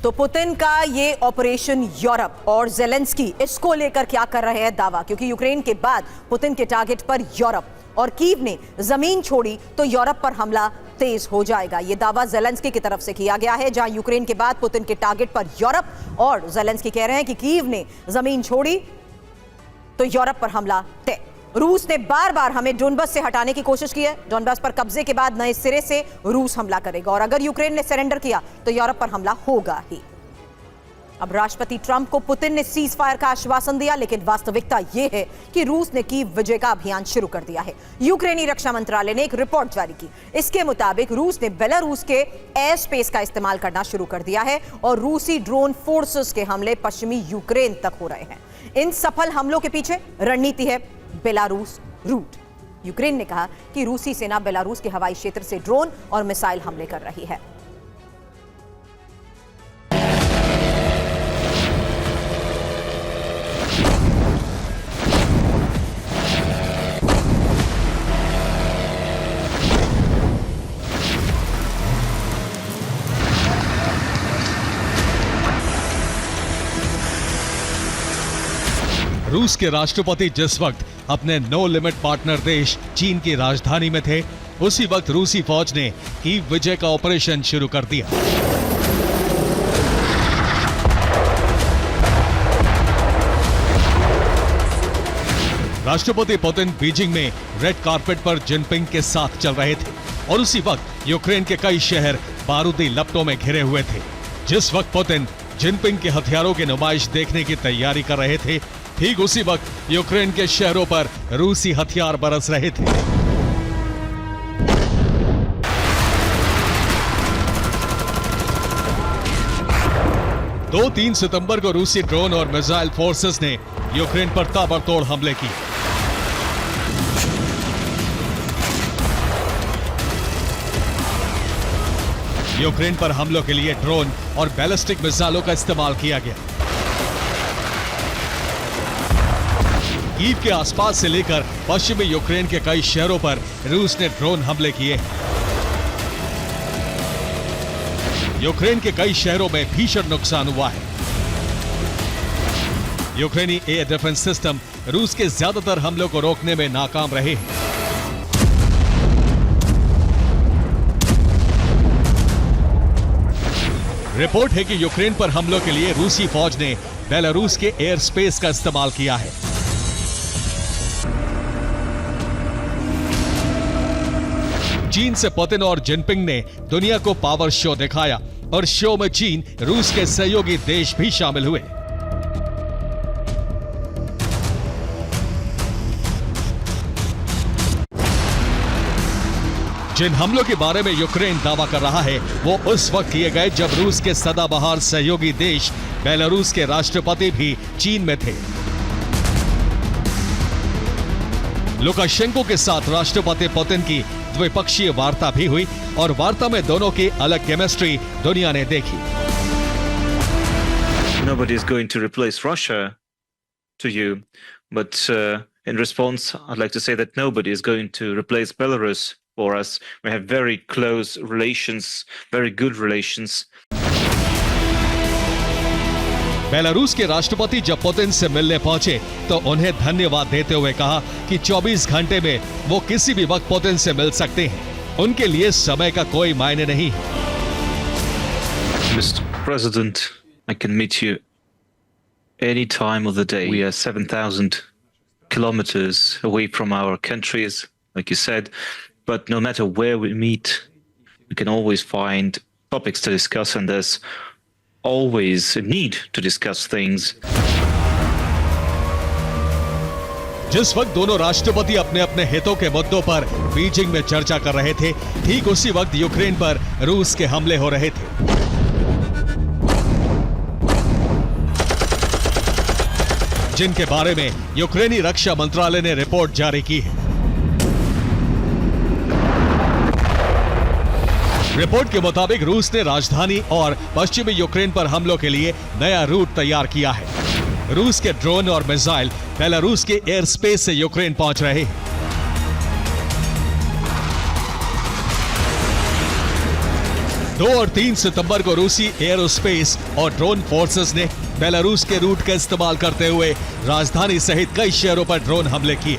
तो पुतिन का ये ऑपरेशन यूरोप और ज़ेलेंस्की इसको लेकर क्या कर रहे हैं दावा, क्योंकि यूक्रेन के बाद पुतिन के टारगेट पर यूरोप और कीव ने जमीन छोड़ी तो यूरोप पर हमला तेज हो जाएगा। यह दावा ज़ेलेंस्की की तरफ से किया गया है, जहां यूक्रेन के बाद पुतिन के टारगेट पर यूरोप और ज़ेलेंस्की कह रहे हैं कि कीव ने जमीन छोड़ी तो यूरोप पर हमला तय। रूस ने बार बार हमें डोनबास से हटाने की कोशिश की है। डोनबास पर कब्जे के बाद नए सिरे से रूस हमला करेगा और अगर यूक्रेन ने सरेंडर किया तो यूरोप पर हमला होगा ही। अब राष्ट्रपति ट्रंप को पुतिन ने सीज फायर का आश्वासन दिया, लेकिन वास्तविकता यह है कि रूस ने कीव विजय का अभियान शुरू कर दिया है। यूक्रेनी रक्षा मंत्रालय ने एक रिपोर्ट जारी की। इसके मुताबिक रूस ने बेलारूस के एयर स्पेस का इस्तेमाल करना शुरू कर दिया है और रूसी ड्रोन फोर्सेस के हमले पश्चिमी यूक्रेन तक हो रहे हैं। इन सफल हमलों के पीछे रणनीति है बेलारूस रूट। यूक्रेन ने कहा कि रूसी सेना बेलारूस के हवाई क्षेत्र से ड्रोन और मिसाइल हमले कर रही है। रूस के राष्ट्रपति जिस वक्त अपने नो लिमिट पार्टनर देश चीन की राजधानी में थे, उसी वक्त रूसी फौज ने कीव विजय का ऑपरेशन शुरू कर दिया। राष्ट्रपति पुतिन बीजिंग में रेड कार्पेट पर जिनपिंग के साथ चल रहे थे और उसी वक्त यूक्रेन के कई शहर बारूदी लपटों में घिरे हुए थे। जिस वक्त पुतिन जिनपिंग के हथियारों की नुमाइश देखने की तैयारी कर रहे थे, ठीक उसी वक्त यूक्रेन के शहरों पर रूसी हथियार बरस रहे थे। दो 3 सितंबर को रूसी ड्रोन और मिसाइल फोर्सेस ने यूक्रेन पर ताबड़तोड़ हमले किए। यूक्रेन पर हमलों के लिए ड्रोन और बैलिस्टिक मिसाइलों का इस्तेमाल किया गया। कीव के आसपास से लेकर पश्चिमी यूक्रेन के कई शहरों पर रूस ने ड्रोन हमले किए। यूक्रेन के कई शहरों में भीषण नुकसान हुआ है। यूक्रेनी एयर डिफेंस सिस्टम रूस के ज्यादातर हमलों को रोकने में नाकाम रहे हैं। रिपोर्ट है कि यूक्रेन पर हमलों के लिए रूसी फौज ने बेलारूस के एयर स्पेस का इस्तेमाल किया है। चीन से पुतिन और जिनपिंग ने दुनिया को पावर शो दिखाया और शो में चीन, रूस के सहयोगी देश भी शामिल हुए। जिन हमलों के बारे में यूक्रेन दावा कर रहा है, वो उस वक्त किए गए जब रूस के सदाबहार सहयोगी देश बेलारूस के राष्ट्रपति भी चीन में थे। लुकाशेंको के साथ राष्ट्रपति पुतिन की द्विपक्षीय वार्ता भी हुई और वार्ता में दोनों की अलग केमिस्ट्री दुनिया ने देखी। Nobody is going to replace Russia to you, but in response, I'd like to say that nobody is going to replace Belarus for us. We have very close relations, very good relations. Belarus के राष्ट्रपति जब Putin से मिलने पहुंचे तो उन्हें धन्यवाद देते हुए कहा कि 24 घंटे में वो किसी भी वक्त पुतिन से मिल सकते हैं। उनके लिए समय का कोई मायने नहीं। Mr. President, I can meet you any time of the day. We are 7,000 kilometers away from our countries, like you said, but no matter where we meet, we can always find topics to discuss, and there's always a need to discuss things. जिस वक्त दोनों राष्ट्रपति अपने अपने हितों के मुद्दों पर बीजिंग में चर्चा कर रहे थे, ठीक उसी वक्त यूक्रेन पर रूस के हमले हो रहे थे। जिनके बारे में यूक्रेनी रक्षा मंत्रालय ने रिपोर्ट जारी की है। रिपोर्ट के मुताबिक रूस ने राजधानी और पश्चिमी यूक्रेन पर हमलों के लिए नया रूट तैयार किया है। रूस के ड्रोन और मिसाइल बेलारूस के एयर स्पेस से यूक्रेन पहुंच रहे हैं। 2 और 3 सितंबर को रूसी एयरोस्पेस और ड्रोन फोर्सेस ने बेलारूस के रूट का इस्तेमाल करते हुए राजधानी सहित कई शहरों पर ड्रोन हमले किए।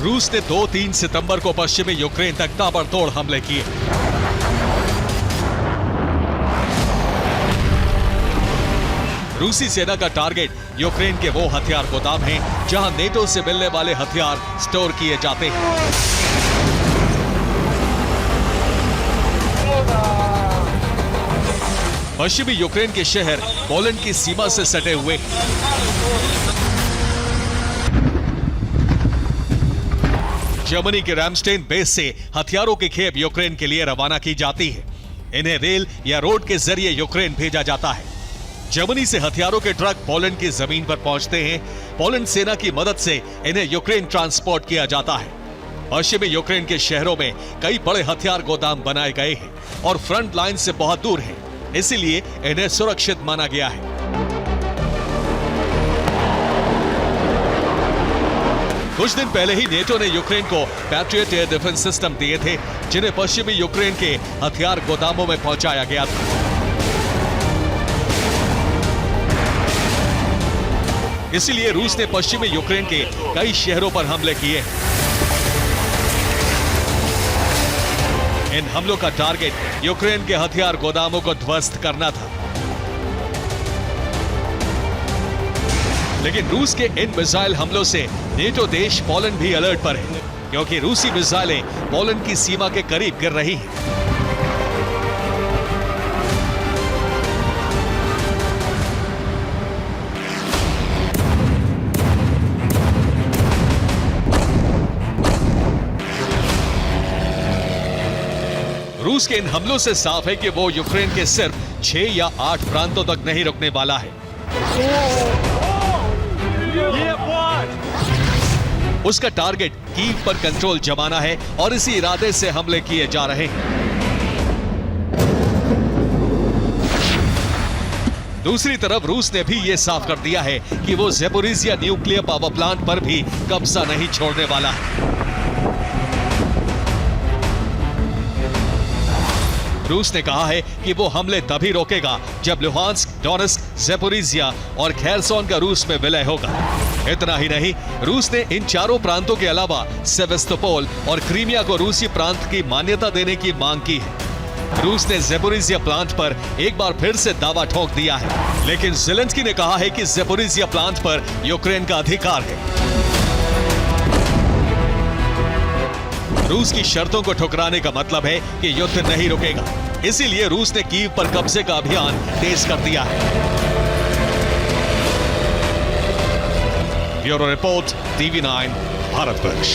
रूस ने 2-3 सितंबर को पश्चिमी यूक्रेन तक ताबड़तोड़ हमले किए। रूसी सेना का टारगेट यूक्रेन के वो हथियार गोदाम हैं जहां नेटो से मिलने वाले हथियार स्टोर किए जाते हैं। पश्चिमी यूक्रेन के शहर पोलैंड की सीमा से सटे हुए जर्मनी के रैमस्टेन बेस से हथियारों की खेप यूक्रेन के लिए रवाना की जाती है। इन्हें रेल या रोड के जरिए यूक्रेन भेजा जाता है। जर्मनी से हथियारों के ट्रक पोलैंड की जमीन पर पहुंचते हैं। पोलैंड सेना की मदद से इन्हें यूक्रेन ट्रांसपोर्ट किया जाता है। पश्चिमी यूक्रेन के शहरों में कई बड़े हथियार गोदाम बनाए गए हैं और फ्रंट लाइन से बहुत दूर हैं, इसीलिए इन्हें सुरक्षित माना गया है। कुछ दिन पहले ही नेटो ने यूक्रेन को पैट्रियट एयर डिफेंस सिस्टम दिए थे, जिन्हें पश्चिमी यूक्रेन के हथियार गोदामों में पहुंचाया गया था। इसीलिए रूस ने पश्चिमी यूक्रेन के कई शहरों पर हमले किए। इन हमलों का टारगेट यूक्रेन के हथियार गोदामों को ध्वस्त करना था। लेकिन रूस के इन मिसाइल हमलों से नेटो देश पोलैंड भी अलर्ट पर है, क्योंकि रूसी मिसाइलें पोलैंड की सीमा के करीब गिर रही हैं। रूस के इन हमलों से साफ है कि वो यूक्रेन के सिर्फ 6 या 8 प्रांतों तक नहीं रुकने वाला है। उसका टारगेट कीव पर कंट्रोल जमाना है और इसी इरादे से हमले किए जा रहे हैं। दूसरी तरफ रूस ने भी यह साफ कर दिया है कि वो ज़ैपोरिज़िया न्यूक्लियर पावर प्लांट पर भी कब्जा नहीं छोड़ने वाला है। रूस ने कहा है कि वो हमले तभी रोकेगा जब लुहांस्क, डोनेट्स्क, ज़ैपोरिज़िया और खेरसोन का रूस में विलय होगा। इतना ही नहीं, रूस ने इन चारों प्रांतों के अलावा सेवेस्तोपोल और क्रीमिया को रूसी प्रांत की मान्यता देने की मांग की है। रूस ने ज़ैपोरिज़िया प्लांट पर एक बार फिर से दावा ठोक दिया है, लेकिन ज़ेलेंस्की ने कहा है कि ज़ैपोरिज़िया प्लांट पर यूक्रेन का अधिकार है। रूस की शर्तों को ठुकराने का मतलब है कि युद्ध नहीं रुकेगा। इसीलिए रूस ने कीव पर कब्जे का अभियान तेज कर दिया है। Bureau report, TV9, Bharatvarsh.